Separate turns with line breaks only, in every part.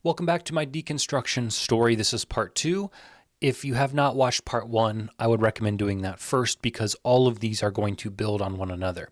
Welcome back to my deconstruction story. This is part two. If you have not watched part one, I would recommend doing that first because all of these are going to build on one another.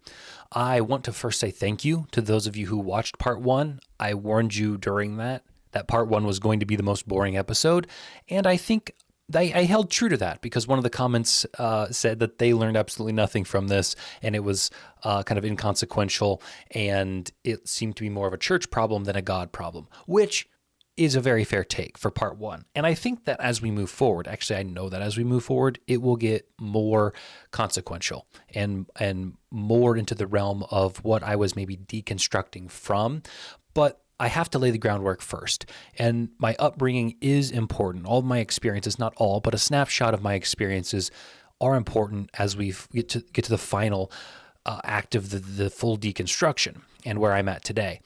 I want to first say thank you to those of you who watched part one. I warned you during that part one was going to be the most boring episode, and I think I held true to that because one of the comments said that they learned absolutely nothing from this, and it was kind of inconsequential, and it seemed to be more of a church problem than a God problem, which is a very fair take for part one. And I think that as we move forward, actually, I know that as we move forward, it will get more consequential and more into the realm of what I was maybe deconstructing from. But I have to lay the groundwork first. And my upbringing is important. All of my experiences, not all, but a snapshot of my experiences are important as we get to the final act of the full deconstruction and where I'm at today.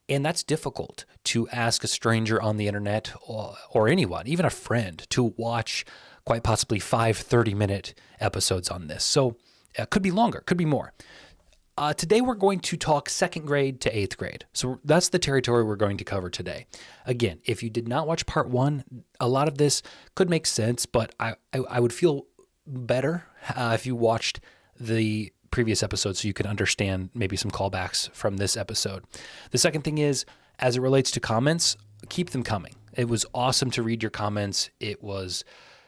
And that's difficult to ask a stranger on the internet or anyone, even a friend, to watch quite possibly 5 30-minute episodes on this. So it could be longer, could be more. Today we're going to talk second grade to eighth grade. So that's the territory we're going to cover today. Again, if you did not watch part one, a lot of this could make sense, but I would feel better if you watched the previous episode so you can understand maybe some callbacks from this episode. The second thing is, as it relates to comments, keep them coming. It was awesome to read your comments. It was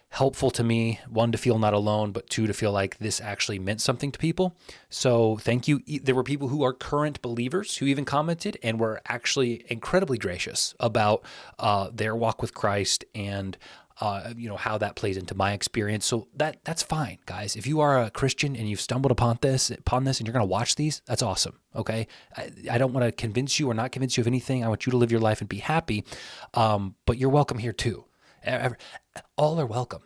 helpful to me, one, to feel not alone, but two, to feel like this actually meant something to people. So thank you. There were people who are current believers who even commented and were actually incredibly gracious about their walk with Christ and how that plays into my experience. So that's fine, guys. If you are a Christian and you've stumbled upon this and you're going to watch these, that's awesome. Okay. I don't want to convince you or not convince you of anything. I want you to live your life and be happy. But you're welcome here too. All are welcome,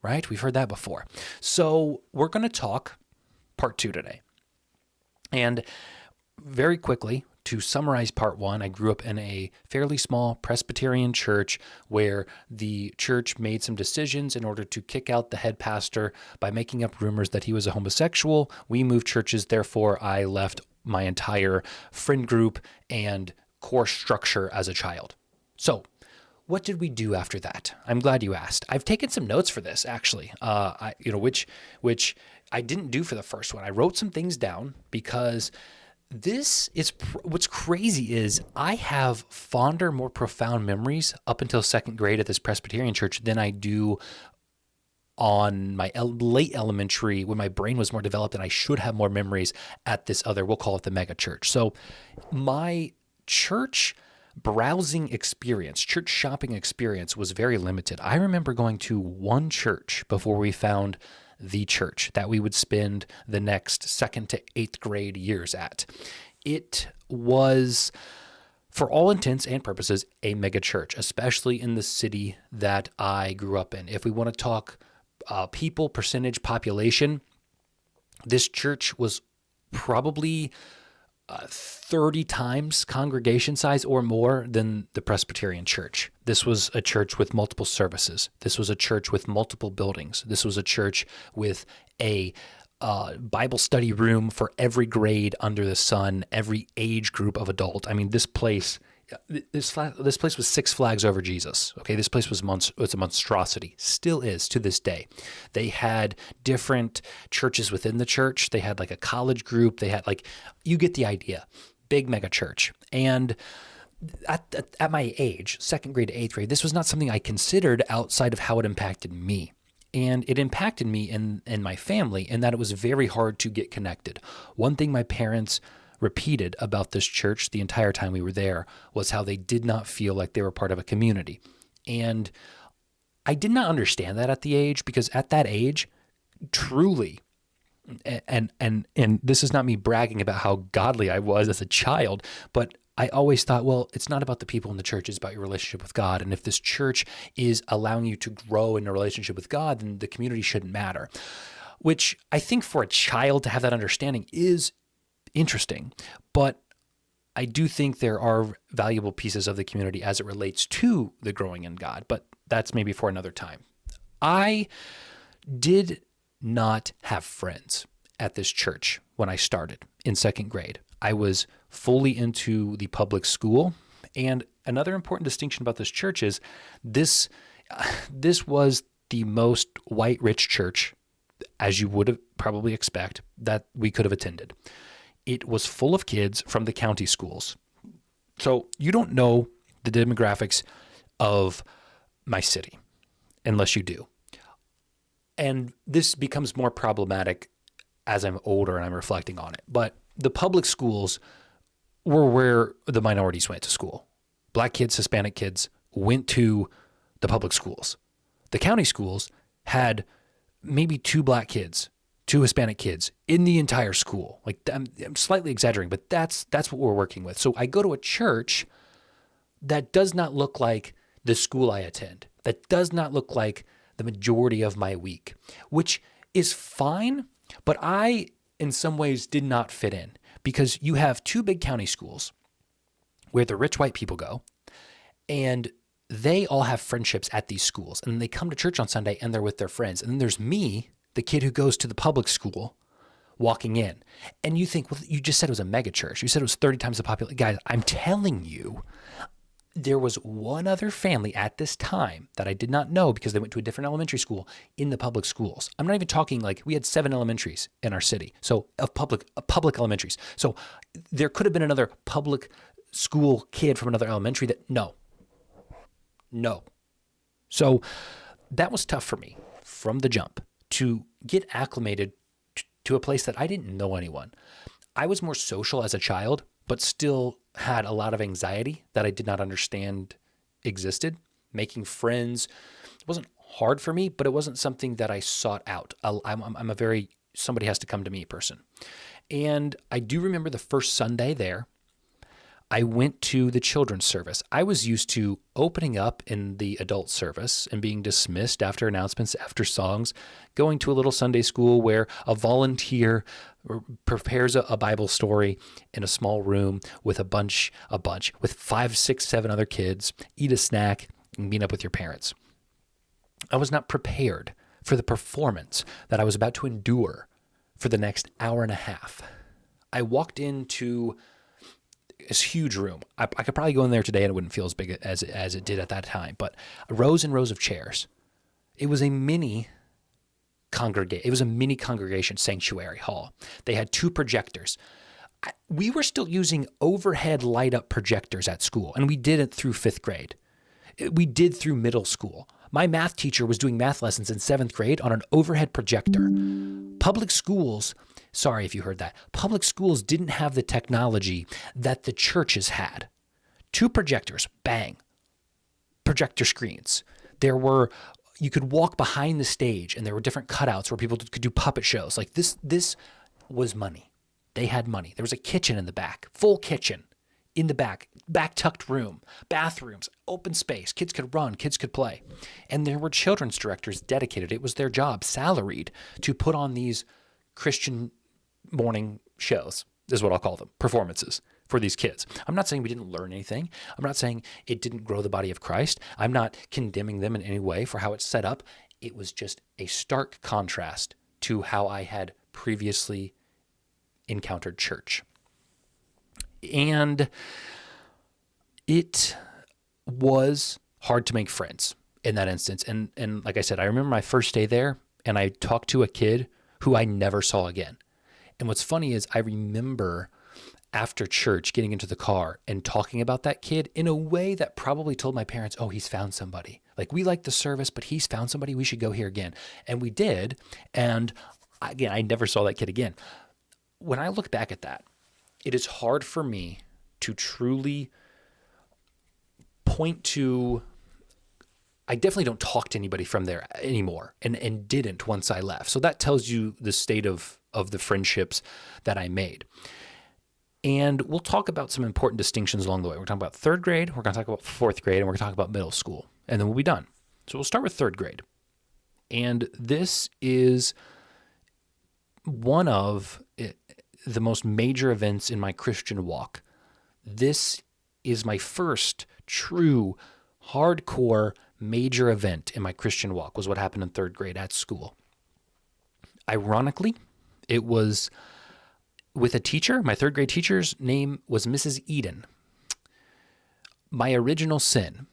right? We've heard that before. So we're going to talk part two today. And very quickly, to summarize part one, I grew up in a fairly small Presbyterian church where the church made some decisions in order to kick out the head pastor by making up rumors that he was a homosexual. We moved churches, therefore I left my entire friend group and core structure as a child. So what did we do after that? I'm glad you asked. I've taken some notes for this, actually, which I didn't do for the first one. I wrote some things down because this is what's crazy is I have fonder, more profound memories up until second grade at this Presbyterian church than I do on my late elementary when my brain was more developed and I should have more memories at this other, we'll call it the mega church. So my church browsing experience, church shopping experience was very limited. I remember going to one church before we found the church that we would spend the next second to eighth grade years at. It was, for all intents and purposes, a mega church, especially in the city that I grew up in. If we want to talk people, percentage, population, this church was probably 30 times congregation size or more than the Presbyterian church. This was a church with multiple services. This was a church with multiple buildings. This was a church with a Bible study room for every grade under the sun, every age group of adult. I mean, this place was Six Flags over Jesus. Okay, this place was a monstrosity, still is to this day. They had different churches within the church. They had like a college group. They had you get the idea, big mega church. And at my age, second grade to eighth grade, this was not something I considered outside of how it impacted me. And it impacted me and my family in that it was very hard to get connected. One thing my parents repeated about this church the entire time we were there was how they did not feel like they were part of a community. And I did not understand that at the age, because at that age, truly, and this is not me bragging about how godly I was as a child, but I always thought, well, it's not about the people in the church, it's about your relationship with God. And if this church is allowing you to grow in a relationship with God, then the community shouldn't matter. Which I think for a child to have that understanding is interesting, but I do think there are valuable pieces of the community as it relates to the growing in God, but that's maybe for another time. I did not have friends at this church when I started in second grade. I was fully into the public school And another important distinction about this church is this this was the most white rich church, as you would have probably expect, that we could have attended. It was full of kids from the county schools. So you don't know the demographics of my city unless you do. And this becomes more problematic as I'm older and I'm reflecting on it. But the public schools were where the minorities went to school. Black kids, Hispanic kids went to the public schools. The county schools had maybe 2 black kids, 2 Hispanic kids in the entire school. Like, I'm slightly exaggerating, but that's what we're working with. So I go to a church that does not look like the school I attend, that does not look like the majority of my week, which is fine, but I, in some ways, did not fit in because you have 2 big county schools where the rich white people go, and they all have friendships at these schools, and they come to church on Sunday and they're with their friends. And then there's me, the kid who goes to the public school, walking in. And you think, well, you just said it was a mega church. You said it was 30 times the population. Guys, I'm telling you, there was one other family at this time that I did not know because they went to a different elementary school in the public schools. I'm not even talking like we had 7 elementaries in our city, so of public elementaries. So there could have been another public school kid from another elementary that no. So that was tough for me from the jump to get acclimated to a place that I didn't know anyone. I was more social as a child, but still had a lot of anxiety that I did not understand existed. Making friends wasn't hard for me, but it wasn't something that I sought out. I'm a very somebody has to come to me person. And I do remember the first Sunday there, I went to the children's service. I was used to opening up in the adult service and being dismissed after announcements, after songs, going to a little Sunday school where a volunteer prepares a Bible story in a small room with a bunch, with 5, 6, 7 other kids, eat a snack, and meet up with your parents. I was not prepared for the performance that I was about to endure for the next hour and a half. I walked into this huge room. I could probably go in there today and it wouldn't feel as big as it did at that time, but rows and rows of chairs. It was a mini congregation sanctuary hall. They had 2 projectors. We were still using overhead light up projectors at school, and we did it through 5th grade. We did through middle school. My math teacher was doing math lessons in 7th grade on an overhead projector. Public schools, sorry if you heard that, public schools didn't have the technology that the churches had. 2 projectors, bang, projector screens. You could walk behind the stage and there were different cutouts where people could do puppet shows. Like this was money. They had money. There was a kitchen in the back, full kitchen in the back tucked room, bathrooms, open space. Kids could run, kids could play. And there were children's directors dedicated. It was their job, salaried, to put on these Christian morning shows, is what I'll call them, performances for these kids. I'm not saying we didn't learn anything. I'm not saying it didn't grow the body of Christ. I'm not condemning them in any way for how it's set up. It was just a stark contrast to how I had previously encountered church. And it was hard to make friends in that instance. And like I said, I remember my first day there and I talked to a kid who I never saw again. And what's funny is I remember after church getting into the car and talking about that kid in a way that probably told my parents, oh, he's found somebody. Like, we like the service, but he's found somebody. We should go here again. And we did. And again, I never saw that kid again. When I look back at that, it is hard for me to truly point to, I definitely don't talk to anybody from there anymore and didn't once I left. So that tells you the state of the friendships that I made. And we'll talk about some important distinctions along the way. We're talking about 3rd grade, we're going to talk about 4th grade, and we're going to talk about middle school. And then we'll be done. So we'll start with 3rd grade. And this is one of the most major events in my Christian walk. This is my first true, hardcore, major event in my Christian walk, was what happened in 3rd grade at school. Ironically, it was with a teacher. My 3rd grade teacher's name was Mrs. Eden. My original sin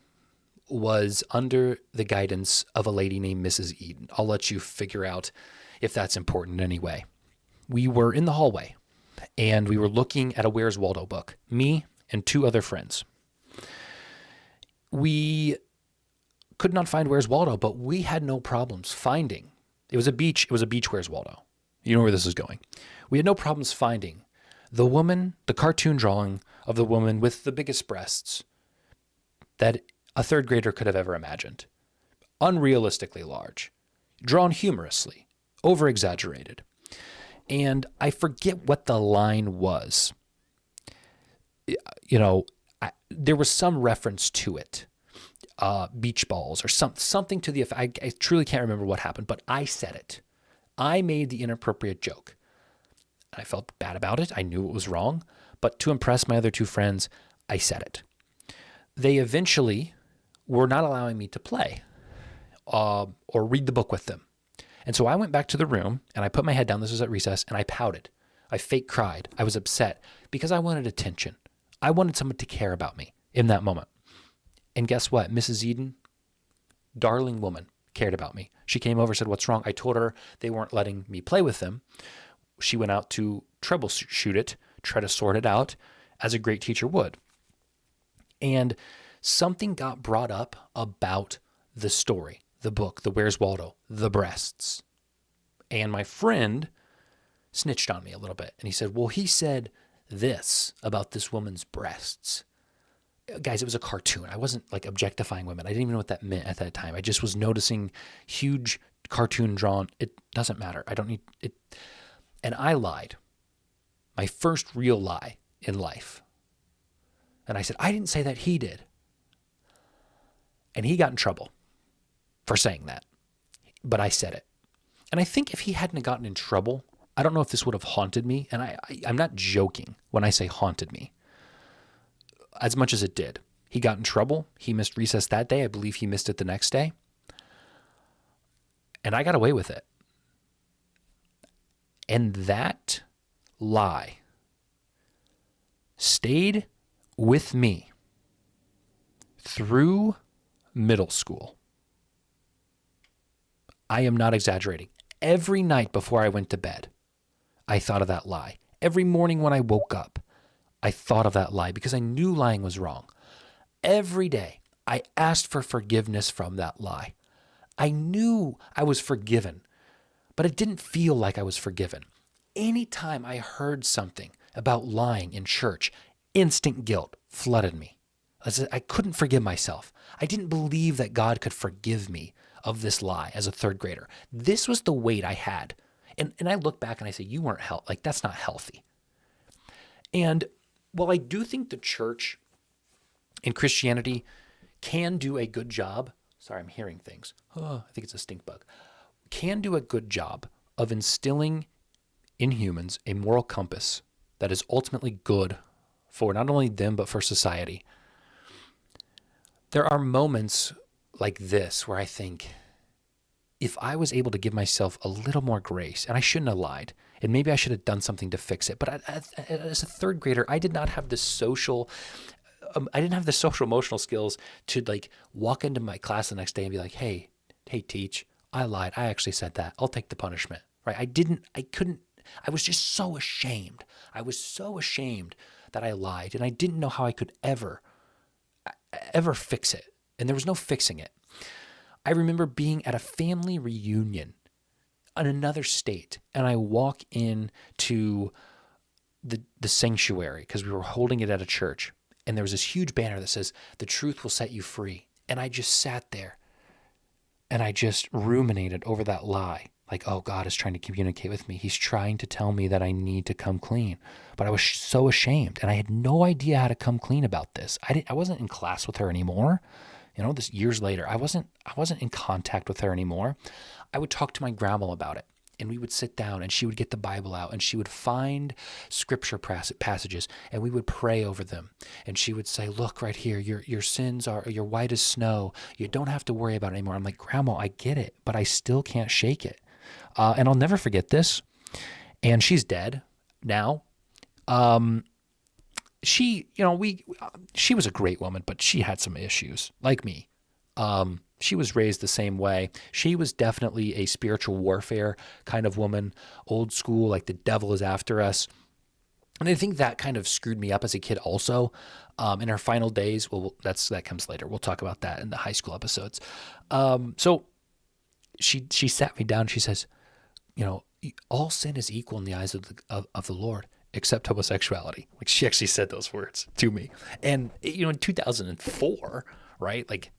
was under the guidance of a lady named Mrs. Eden. I'll let you figure out if that's important in any way. We were in the hallway and we were looking at a Where's Waldo book, me and two other friends. We could not find Where's Waldo, but we had no problems finding. It was a beach Where's Waldo. You know where this is going. We had no problems finding the woman, the cartoon drawing of the woman with the biggest breasts that a third grader could have ever imagined. Unrealistically large, drawn humorously, over-exaggerated. And I forget what the line was. There was some reference to it. Beach balls or something to the effect. I truly can't remember what happened, but I said it. I made the inappropriate joke. I felt bad about it. I knew it was wrong, but to impress my other two friends, I said it. They eventually were not allowing me to play or read the book with them. And so I went back to the room and I put my head down. This was at recess, and I pouted. I fake cried. I was upset because I wanted attention. I wanted someone to care about me in that moment. And guess what? Mrs. Eden, darling woman, cared about me. She came over, said, "What's wrong?" I told her they weren't letting me play with them. She went out to troubleshoot it, try to sort it out, as a great teacher would. And something got brought up about the story, the book, the Where's Waldo, the breasts. And my friend snitched on me a little bit. And he said, "Well, he said this about this woman's breasts." Guys, it was a cartoon. I wasn't like objectifying women. I didn't even know what that meant at that time. I just was noticing huge cartoon drawn. It doesn't matter. I don't need it. And I lied. My first real lie in life. And I said, "I didn't say that, he did." And he got in trouble for saying that. But I said it. And I think if he hadn't gotten in trouble, I don't know if this would have haunted me. And I'm not joking when I say haunted me. As much as it did. He got in trouble. He missed recess that day. I believe he missed it the next day. And I got away with it. And that lie stayed with me through middle school. I am not exaggerating. Every night before I went to bed, I thought of that lie. Every morning when I woke up, I thought of that lie because I knew lying was wrong. Every day, I asked for forgiveness from that lie. I knew I was forgiven, but it didn't feel like I was forgiven. Anytime I heard something about lying in church, instant guilt flooded me. I couldn't forgive myself. I didn't believe that God could forgive me of this lie as a third grader. This was the weight I had. And I look back and I say, you weren't like, that's not healthy. And while I do think the church and Christianity can do a good job, sorry, I'm hearing things. Oh, I think it's a stink bug. Can do a good job of instilling in humans a moral compass that is ultimately good for not only them, but for society. There are moments like this where I think, if I was able to give myself a little more grace, and I shouldn't have lied, and maybe I should have done something to fix it. But as a third grader, I did not have the social emotional skills to like walk into my class the next day and be like, hey, teach, I lied. I actually said that. I'll take the punishment, right? I was just so ashamed. I was so ashamed that I lied, and I didn't know how I could ever fix it. And there was no fixing it. I remember being at a family reunion in another state, and I walk into the sanctuary because we were holding it at a church, and there was this huge banner that says, "The truth will set you free." And I just sat there, and I just ruminated over that lie. Like, oh, God is trying to communicate with me. He's trying to tell me that I need to come clean. But I was so ashamed, and I had no idea how to come clean about this. I wasn't in class with her anymore. This years later, I wasn't in contact with her anymore. I would talk to my grandma about it, and we would sit down, and she would get the Bible out, and she would find scripture passages, and we would pray over them. And she would say, "Look right here, your sins you're white as snow. You don't have to worry about it anymore." I'm like, "Grandma, I get it, but I still can't shake it." And I'll never forget this. And she's dead now. she was a great woman, but she had some issues, like me. She was raised the same way. She was definitely a spiritual warfare kind of woman, old school, like the devil is after us. And I think that kind of screwed me up as a kid also. In her final days, well, that comes later. We'll talk about that in the high school episodes. So she sat me down. She says, all sin is equal in the eyes of the Lord, except homosexuality. Like, she actually said those words to me. And, in 2004, right? Like,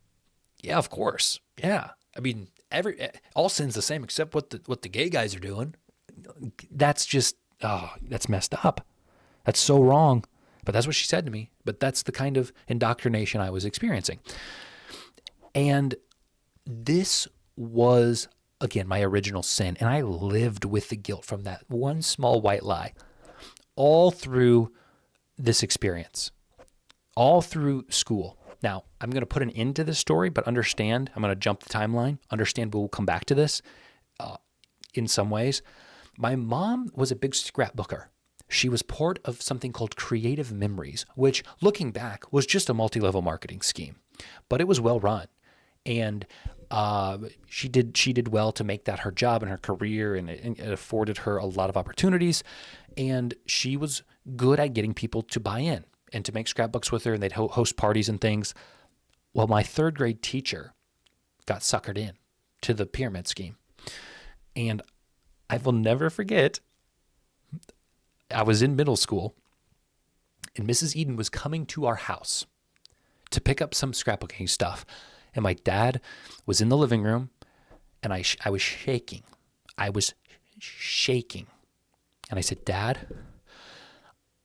yeah, of course. Yeah. I mean, all sin's the same except what the gay guys are doing. That's just, that's messed up. That's so wrong. But that's what she said to me. But that's the kind of indoctrination I was experiencing. And this was, again, my original sin. And I lived with the guilt from that one small white lie all through this experience, all through school. Now, I'm going to put an end to this story, but understand, I'm going to jump the timeline. Understand we'll come back to this in some ways. My mom was a big scrapbooker. She was part of something called Creative Memories, which, looking back, was just a multi-level marketing scheme, but it was well run. And she did well to make that her job and her career, and it afforded her a lot of opportunities. And she was good at getting people to buy in and to make scrapbooks with her, and they'd host parties and things. Well, my third grade teacher got suckered in to the pyramid scheme. And I will never forget, I was in middle school, and Mrs. Eden was coming to our house to pick up some scrapbooking stuff. And my dad was in the living room, and I was shaking. I was shaking. And I said, Dad,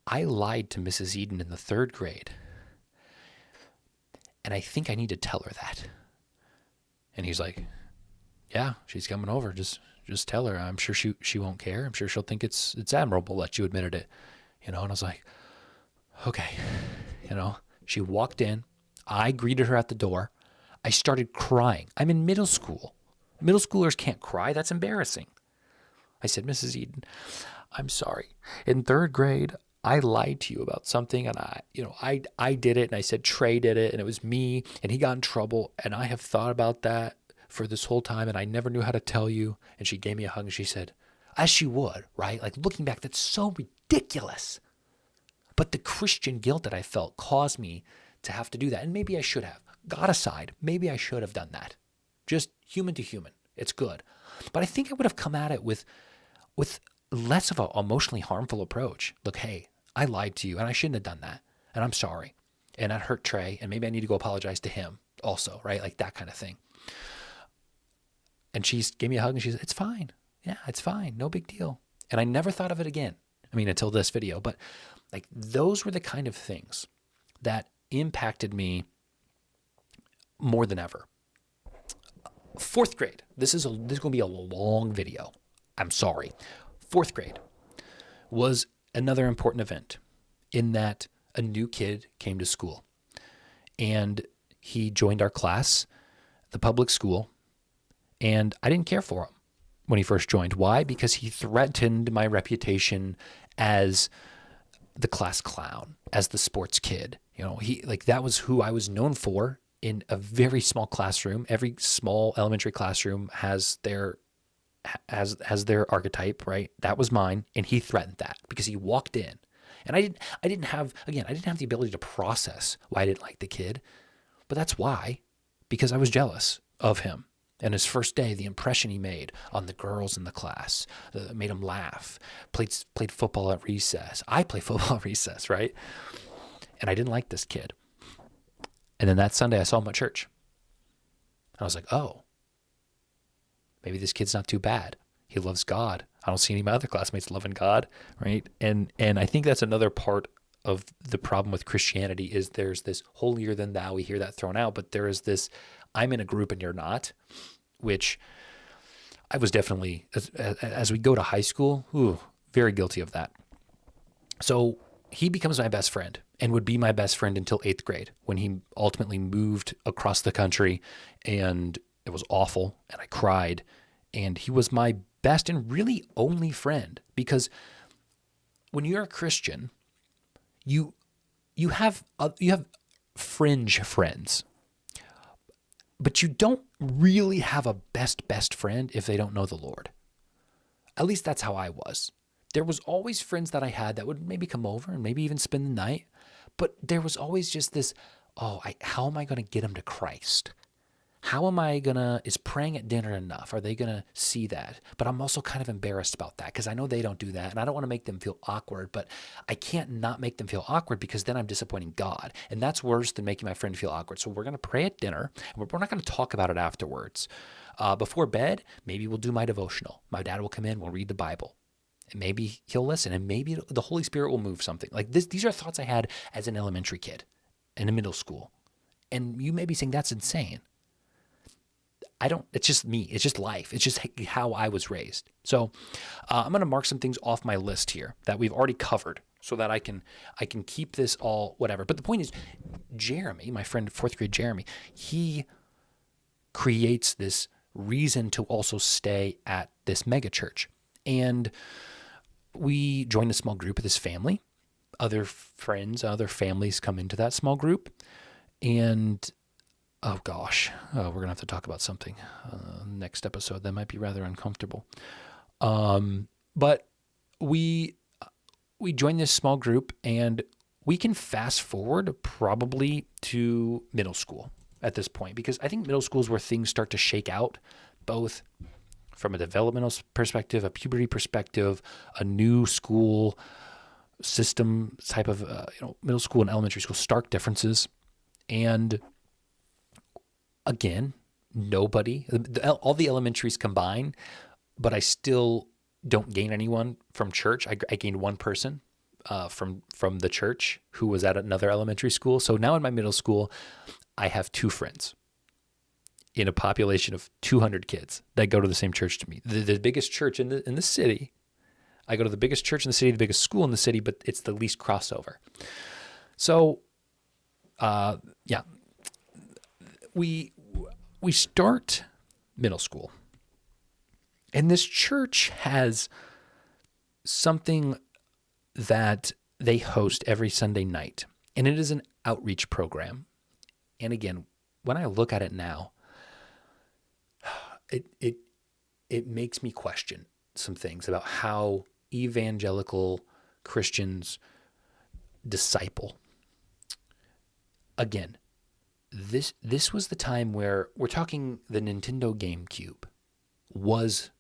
I lied to Mrs. Eden in the third grade, and I think I need to tell her that. And he's like, yeah, she's coming over. Just tell her. I'm sure she won't care. I'm sure she'll think it's admirable that you admitted it. And I was like, okay. She walked in. I greeted her at the door. I started crying. I'm in middle school. Middle schoolers can't cry. That's embarrassing. I said, Mrs. Eden, I'm sorry. In third grade, I lied to you about something, and I did it, and I said Trey did it, and it was me, and he got in trouble, and I have thought about that for this whole time, and I never knew how to tell you. And she gave me a hug, and she said, as she would, right? Like, looking back, that's so ridiculous. But the Christian guilt that I felt caused me to have to do that, and maybe I should have. God aside, maybe I should have done that. Just human to human. It's good. But I think I would have come at it with less of an emotionally harmful approach. Look, hey, I lied to you, and I shouldn't have done that, and I'm sorry. And that hurt Trey, and maybe I need to go apologize to him also, right? Like, that kind of thing. And she gave me a hug, and she said, it's fine. Yeah, it's fine. No big deal. And I never thought of it again. I mean, until this video. But like, those were the kind of things that impacted me more than ever. Fourth grade. This is going to be a long video. I'm sorry. Fourth grade was another important event in that a new kid came to school, and he joined our class, the public school, and I didn't care for him when he first joined. Why? Because he threatened my reputation as the class clown, as the sports kid. That was who I was known for in a very small classroom. Every small elementary classroom has their archetype, right? That was mine, and he threatened that because he walked in, and I didn't have the ability to process why I didn't like the kid, but that's why, because I was jealous of him. And his first day, the impression he made on the girls in the class made him laugh. Played football at recess. I play football at recess, right? And I didn't like this kid. And then that Sunday, I saw him at church. I was like, oh, maybe this kid's not too bad. He loves God. I don't see any of my other classmates loving God, right? And I think that's another part of the problem with Christianity is there's this holier than thou. We hear that thrown out, but there is this, I'm in a group and you're not, which I was definitely, as we go to high school, very guilty of that. So he becomes my best friend and would be my best friend until 8th grade when he ultimately moved across the country, and it was awful, and I cried, and he was my best and really only friend, because when you're a Christian, you you have fringe friends, but you don't really have a best friend if they don't know the Lord. At least that's how I was. There was always friends that I had that would maybe come over and maybe even spend the night, but there was always just this, how am I going to get them to Christ? How am I is praying at dinner enough? Are they going to see that? But I'm also kind of embarrassed about that because I know they don't do that and I don't want to make them feel awkward, but I can't not make them feel awkward because then I'm disappointing God. And that's worse than making my friend feel awkward. So we're going to pray at dinner and we're not going to talk about it afterwards. Before bed, maybe we'll do my devotional. My dad will come in, we'll read the Bible. And maybe he'll listen and maybe the Holy Spirit will move something. Like this, these are thoughts I had as an elementary kid and a middle school. And you may be saying that's insane. It's just me. It's just life. It's just how I was raised. So I'm going to mark some things off my list here that we've already covered so that I can keep this all whatever. But the point is, Jeremy, my friend, fourth grade Jeremy, he creates this reason to also stay at this mega church. And we joined a small group with his family. Other friends, other families come into that small group. And oh gosh, we're going to have to talk about something next episode that might be rather uncomfortable. But we joined this small group and we can fast forward probably to middle school at this point, because I think middle school is where things start to shake out, both from a developmental perspective, a puberty perspective, a new school system type of, middle school and elementary school, stark differences. And again, nobody, all the elementaries combine, but I still don't gain anyone from church. I gained one person from the church who was at another elementary school. So now in my middle school, I have two friends in a population of 200 kids that go to the same church to me. The biggest church in the city. I go to the biggest church in the city, the biggest school in the city, but it's the least crossover. So, we start middle school, and this church has something that they host every Sunday night, and it is an outreach program. And again, when I look at it now, it makes me question some things about how evangelical Christians disciple. Again, this was the time where we're talking the Nintendo GameCube was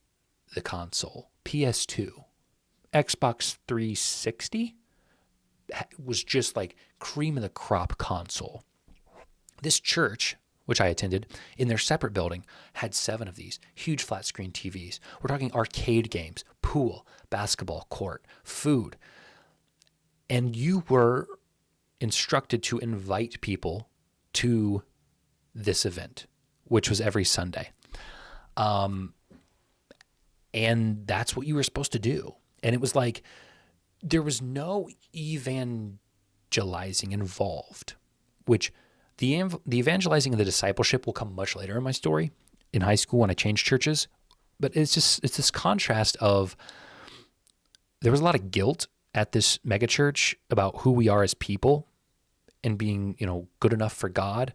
the console. PS2, Xbox 360 was just like cream of the crop console. This church, which I attended, in their separate building, had 7 of these huge flat screen TVs. We're talking arcade games, pool, basketball court, food. And you were instructed to invite people to this event, which was every Sunday. And that's what you were supposed to do. And it was like, there was no evangelizing involved, which the evangelizing and the discipleship will come much later in my story in high school when I changed churches. But it's this contrast of, there was a lot of guilt at this megachurch about who we are as people and being, good enough for God.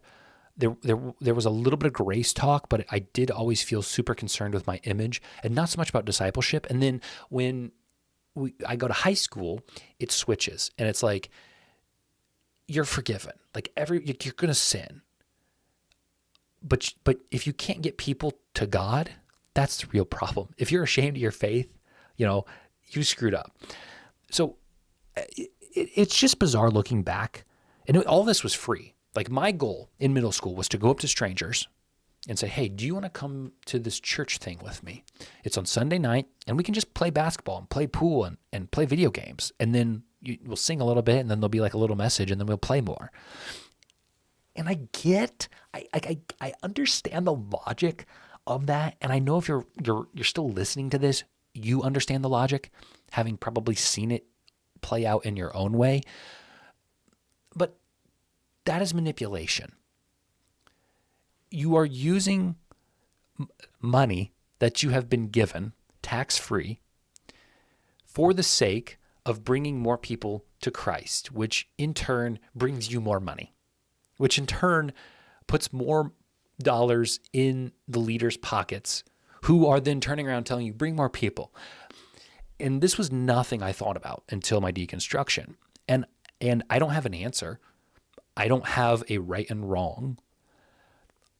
There was a little bit of grace talk, but I did always feel super concerned with my image and not so much about discipleship. And then when I go to high school, it switches and it's like, you're forgiven. Like you're going to sin. But if you can't get people to God, that's the real problem. If you're ashamed of your faith, you screwed up. So it's just bizarre looking back. And all this was free. Like my goal in middle school was to go up to strangers and say, hey, do you want to come to this church thing with me? It's on Sunday night and we can just play basketball and play pool and play video games. And then we'll sing a little bit and then there'll be like a little message and then we'll play more. And I understand the logic of that. And I know if you're still listening to this, you understand the logic, having probably seen it play out in your own way. But that is manipulation. You are using money that you have been given tax-free for the sake of bringing more people to Christ, which in turn brings you more money, which in turn puts more dollars in the leaders' pockets, who are then turning around telling you, bring more people. And this was nothing I thought about until my deconstruction. And I don't have an answer. I don't have a right and wrong.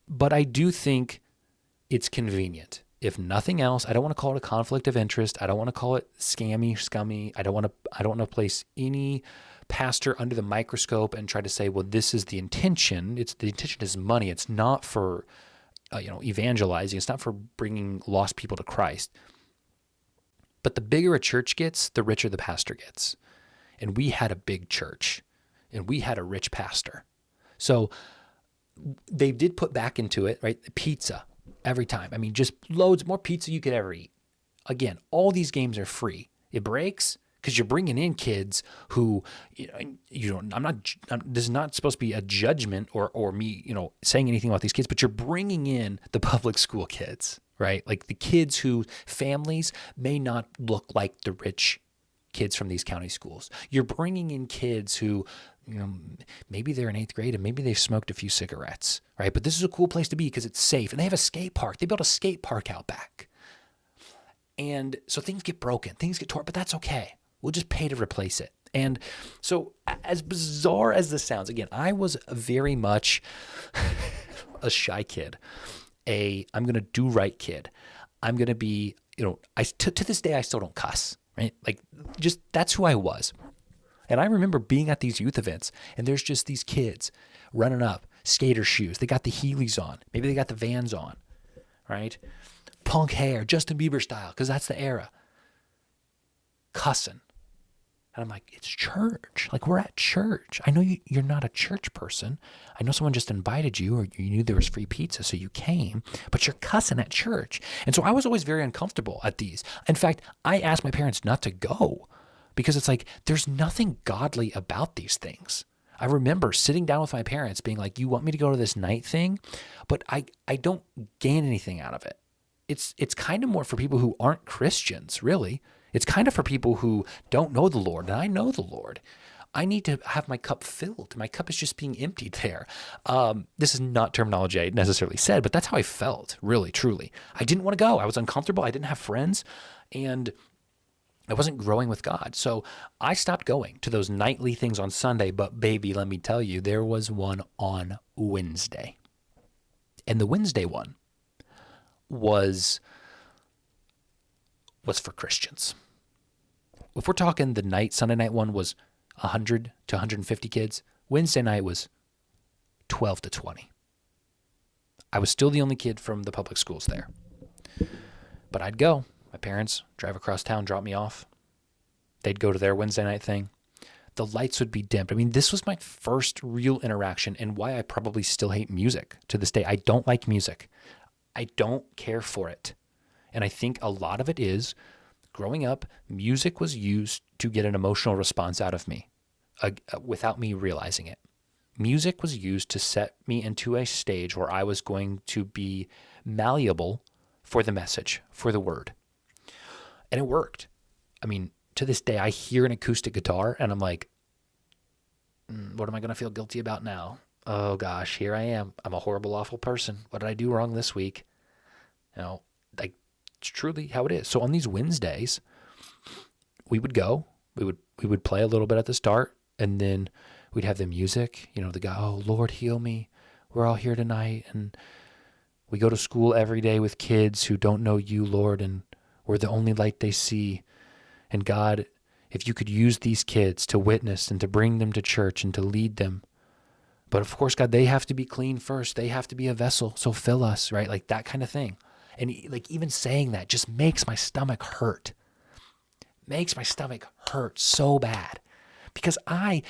But I do think it's convenient. If nothing else, I don't want to call it a conflict of interest. I don't want to call it scummy. I don't want to place any pastor under the microscope and try to say, well, this is the intention. The intention is money. It's not for evangelizing. It's not for bringing lost people to Christ. But the bigger a church gets, the richer the pastor gets. And we had a big church, and we had a rich pastor. So they did put back into it, right? The pizza every time. I mean, just loads more pizza you could ever eat. Again, all these games are free. It breaks because you're bringing in kids who, this is not supposed to be a judgment or me, saying anything about these kids, but you're bringing in the public school kids, right? Like the kids whose families may not look like the rich kids from these county schools. You're bringing in kids who, maybe they're in 8th grade and maybe they've smoked a few cigarettes, right? But this is a cool place to be because it's safe. And they have a skate park. They built a skate park out back. And so things get broken, things get torn, but that's okay. We'll just pay to replace it. And so as bizarre as this sounds, again, I was very much a shy kid, I'm going to do right kid. I'm going to be, to this day, I still don't cuss, right? Like just, that's who I was. And I remember being at these youth events and there's just these kids running up, skater shoes. They got the Heelys on. Maybe they got the Vans on, right? Punk hair, Justin Bieber style, because that's the era. Cussing. And I'm like, it's church. Like, we're at church. I know you're not a church person. I know someone just invited you or you knew there was free pizza, so you came, but you're cussing at church. And so I was always very uncomfortable at these. In fact, I asked my parents not to go because it's like, there's nothing godly about these things. I remember sitting down with my parents being like, you want me to go to this night thing, but I don't gain anything out of it. It's kind of more for people who aren't Christians, really. It's kind of for people who don't know the Lord, and I know the Lord. I need to have my cup filled. My cup is just being emptied there. This is not terminology I necessarily said, but that's how I felt, really, truly. I didn't want to go. I was uncomfortable. I didn't have friends, and I wasn't growing with God. So I stopped going to those nightly things on Sunday, but baby, let me tell you, there was one on Wednesday. And the Wednesday one was for Christians. If we're talking the Sunday night one was 100 to 150 kids, Wednesday night was 12 to 20. I was still the only kid from the public schools there. But I'd go. My parents drive across town, drop me off. They'd go to their Wednesday night thing. The lights would be dimmed. I mean, this was my first real interaction and why I probably still hate music to this day. I don't like music. I don't care for it. And I think a lot of it is, growing up, music was used to get an emotional response out of me without me realizing it. Music was used to set me into a stage where I was going to be malleable for the message, for the word. And it worked. I mean, to this day, I hear an acoustic guitar and I'm like, what am I going to feel guilty about now? Oh gosh, here I am. I'm a horrible, awful person. What did I do wrong this week? Like, it's truly how it is. So on these Wednesdays, we would go, we would play a little bit at the start, and then we'd have the music, the guy, oh, Lord, heal me. We're all here tonight. And we go to school every day with kids who don't know you, Lord, and we're the only light they see. And God, if you could use these kids to witness and to bring them to church and to lead them. But of course, God, they have to be clean first. They have to be a vessel. So fill us, right? Like that kind of thing. And like even saying that just makes my stomach hurt. Makes my stomach hurt so bad. Because and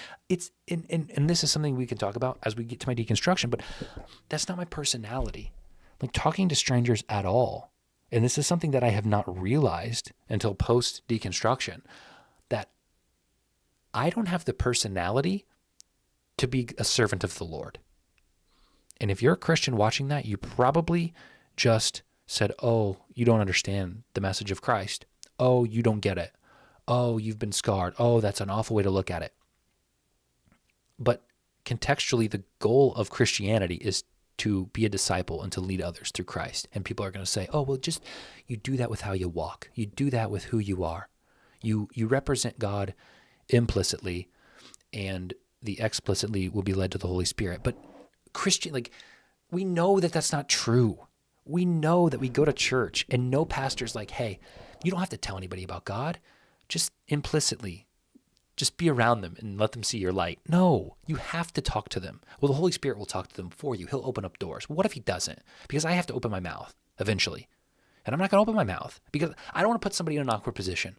this is something we can talk about as we get to my deconstruction, but that's not my personality. Like talking to strangers at all. And this is something that I have not realized until post deconstruction, that I don't have the personality to be a servant of the Lord. And if you're a Christian watching that, you probably just said, oh, you don't understand the message of Christ. Oh, you don't get it. Oh, you've been scarred. Oh, that's an awful way to look at it. But contextually, the goal of Christianity is to be a disciple and to lead others through Christ. And people are going to say, oh, well, just you do that with how you walk. You do that with who you are. You represent God implicitly, and the explicitly will be led to the Holy Spirit. But we know that that's not true. We know that we go to church and no pastor's like, hey, you don't have to tell anybody about God. Just implicitly, just be around them and let them see your light. No, you have to talk to them. Well, the Holy Spirit will talk to them for you. He'll open up doors. What if he doesn't? Because I have to open my mouth eventually. And I'm not going to open my mouth because I don't want to put somebody in an awkward position.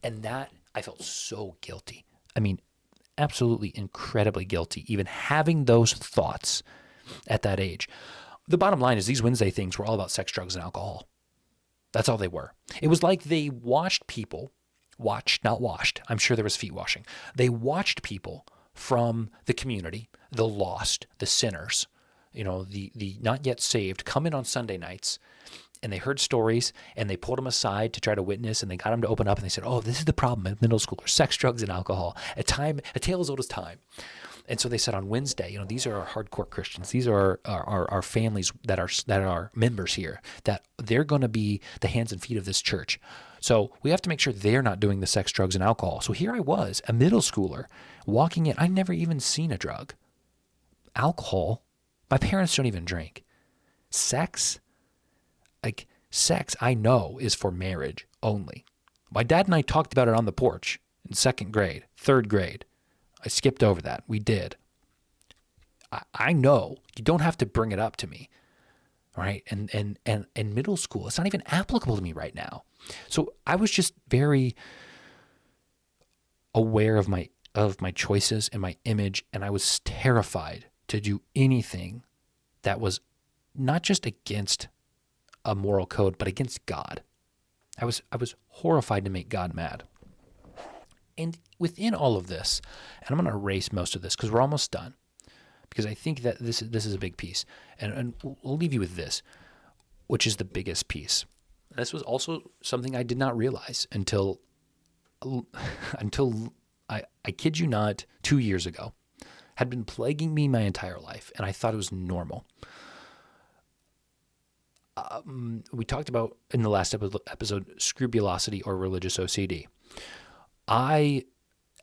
And that, I felt so guilty. I mean, absolutely incredibly guilty, even having those thoughts at that age. The bottom line is these Wednesday things were all about sex, drugs, and alcohol. That's all they were. It was like they watched people, not washed. I'm sure there was feet washing. They watched people from the community, the lost, the sinners, the not yet saved, come in on Sunday nights, and they heard stories, and they pulled them aside to try to witness, and they got them to open up, and they said, oh, this is the problem at middle schoolers, sex, drugs, and alcohol, a tale as old as time. And so they said on Wednesday, these are our hardcore Christians. These are our families that are members here, that they're going to be the hands and feet of this church. So we have to make sure they're not doing the sex, drugs, and alcohol. So here I was, a middle schooler, walking in. I never even seen a drug. Alcohol, my parents don't even drink. Sex, I know is for marriage only. My dad and I talked about it on the porch in second grade, third grade. I skipped over that. We did. I know you don't have to bring it up to me, right? And in middle school, it's not even applicable to me right now. So I was just very aware of my choices and my image, and I was terrified to do anything that was not just against a moral code, but against God. I was horrified to make God mad. And within all of this, and I'm going to erase most of this because we're almost done, because I think that this is a big piece. And we'll leave you with this, which is the biggest piece. This was also something I did not realize until I kid you not, 2 years ago, had been plaguing me my entire life, and I thought it was normal. We talked about in the last episode scrupulosity or religious OCD. I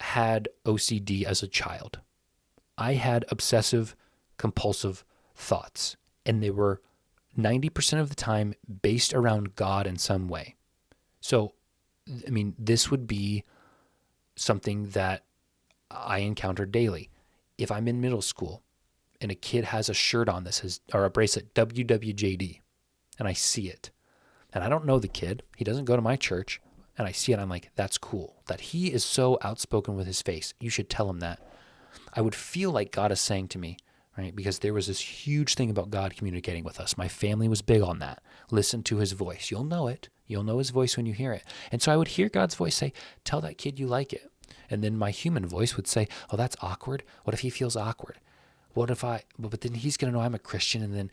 had OCD as a child. I had obsessive compulsive thoughts, and they were 90% of the time based around God in some way. So, I mean, this would be something that I encounter daily. If I'm in middle school and a kid has a shirt on that says, or a bracelet, WWJD, and I see it, and I don't know the kid, he doesn't go to my church, and I see it, I'm like, that's cool. That he is so outspoken with his face. You should tell him that. I would feel like God is saying to me, right? Because there was this huge thing about God communicating with us. My family was big on that. Listen to his voice. You'll know it. You'll know his voice when you hear it. And so I would hear God's voice say, tell that kid you like it. And then my human voice would say, oh, that's awkward. What if he feels awkward? What if but then he's going to know I'm a Christian, and then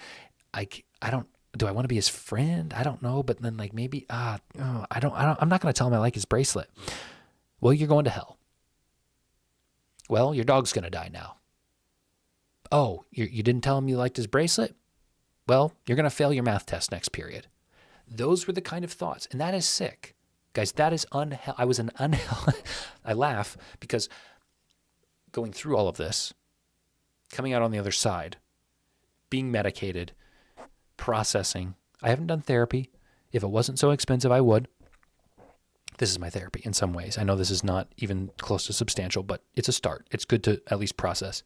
do I want to be his friend? I don't know. But then maybe, I'm not going to tell him I like his bracelet. Well, you're going to hell. Well, your dog's going to die now. Oh, you didn't tell him you liked his bracelet? Well, you're going to fail your math test next period. Those were the kind of thoughts. And that is sick. Guys, that is I was an I laugh because going through all of this, coming out on the other side, being medicated, processing. I haven't done therapy. If it wasn't so expensive, I would. This is my therapy in some ways. I know this is not even close to substantial, but it's a start. It's good to at least process.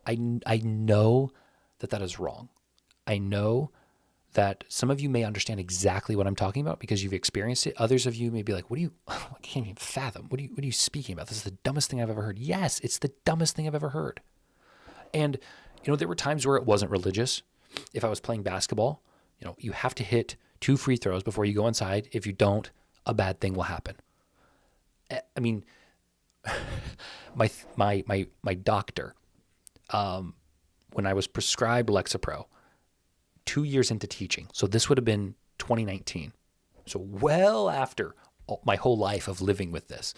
I know that is wrong. I know that some of you may understand exactly what I'm talking about because you've experienced it. Others of you may be like, I can't even fathom. What are you speaking about? This is the dumbest thing I've ever heard. Yes, it's the dumbest thing I've ever heard. And, there were times where it wasn't religious. If I was playing basketball, you have to hit 2 free throws before you go inside. If you don't, a bad thing will happen. I mean, my doctor, when I was prescribed Lexapro, 2 years into teaching, so this would have been 2019, so well after my whole life of living with this.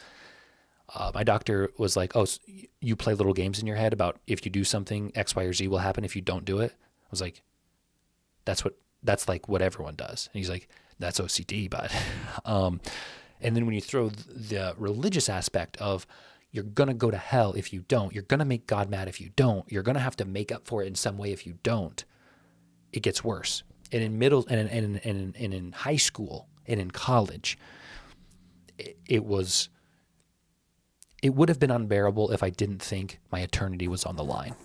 My doctor was like, oh, so you play little games in your head about if you do something, X, Y, or Z will happen if you don't do it. I was like, that's like what everyone does. And he's like, that's OCD, bud. And then when you throw the religious aspect of you're going to go to hell if you don't, you're going to make God mad if you don't, you're going to have to make up for it in some way if you don't, it gets worse. And in middle and in high school and in college, it would have been unbearable if I didn't think my eternity was on the line.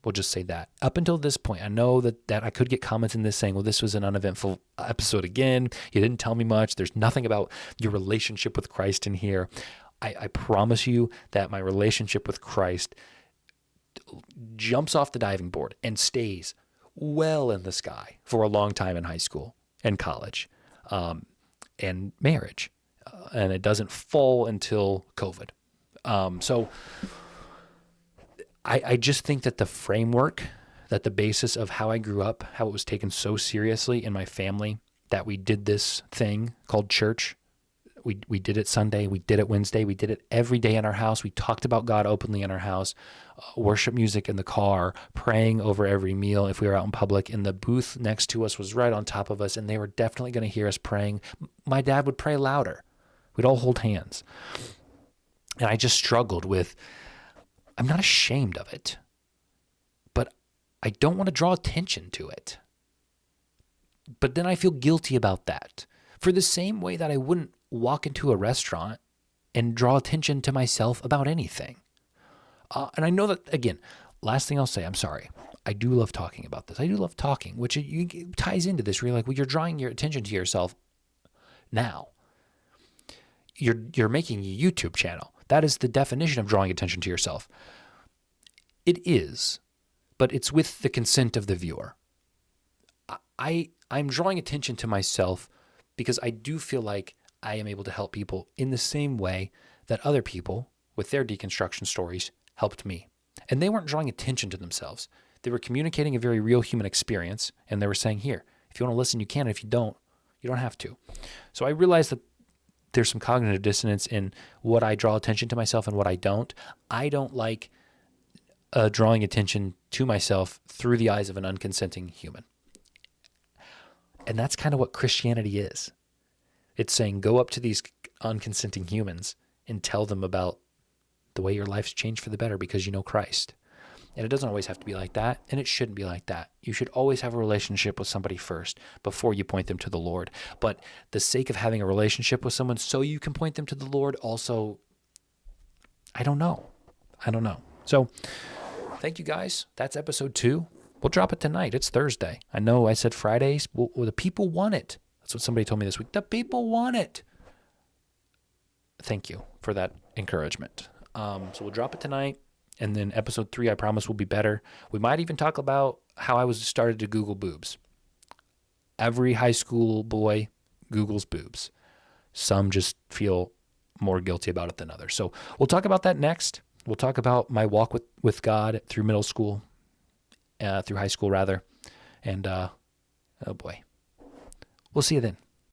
We'll just say that. Up until this point, I know that I could get comments in this saying, well, this was an uneventful episode again. You didn't tell me much. There's nothing about your relationship with Christ in here. I promise you that my relationship with Christ jumps off the diving board and stays well in the sky for a long time in high school and college and marriage. And it doesn't fall until COVID. So I just think that the framework, that the basis of how I grew up, how it was taken so seriously in my family, that we did this thing called church. We did it Sunday, we did it Wednesday, we did it every day in our house. We talked about God openly in our house, worship music in the car, praying over every meal if we were out in public. And the booth next to us was right on top of us, and they were definitely going to hear us praying. My dad would pray louder. We'd all hold hands. And I just struggled with, I'm not ashamed of it, but I don't want to draw attention to it. But then I feel guilty about that. For the same way that I wouldn't walk into a restaurant and draw attention to myself about anything. And I know that, again, last thing I'll say, I'm sorry. I do love talking about this. I do love talking, which it ties into this. Where you're like, well, you're drawing your attention to yourself now. You're making a YouTube channel. That is the definition of drawing attention to yourself. It is, but it's with the consent of the viewer. I'm drawing attention to myself because I do feel like I am able to help people in the same way that other people with their deconstruction stories helped me. And they weren't drawing attention to themselves. They were communicating a very real human experience, and they were saying, here, if you want to listen, you can. If you don't have to. So I realized that there's some cognitive dissonance in what I draw attention to myself and what I don't. I don't like drawing attention to myself through the eyes of an unconsenting human. And that's kind of what Christianity is. It's saying go up to these unconsenting humans and tell them about the way your life's changed for the better because you know Christ. And it doesn't always have to be like that, and it shouldn't be like that. You should always have a relationship with somebody first before you point them to the Lord. But the sake of having a relationship with someone so you can point them to the Lord also, I don't know. So thank you guys. That's episode 2. We'll drop it tonight. It's Thursday. I know I said Fridays. Well, the people want it. That's what somebody told me this week. The people want it. Thank you for that encouragement. So we'll drop it tonight. And then episode 3, I promise, will be better. We might even talk about how I was started to Google boobs. Every high school boy Googles boobs. Some just feel more guilty about it than others. So we'll talk about that next. We'll talk about my walk with God through middle school, through high school rather. And, oh boy. We'll see you then.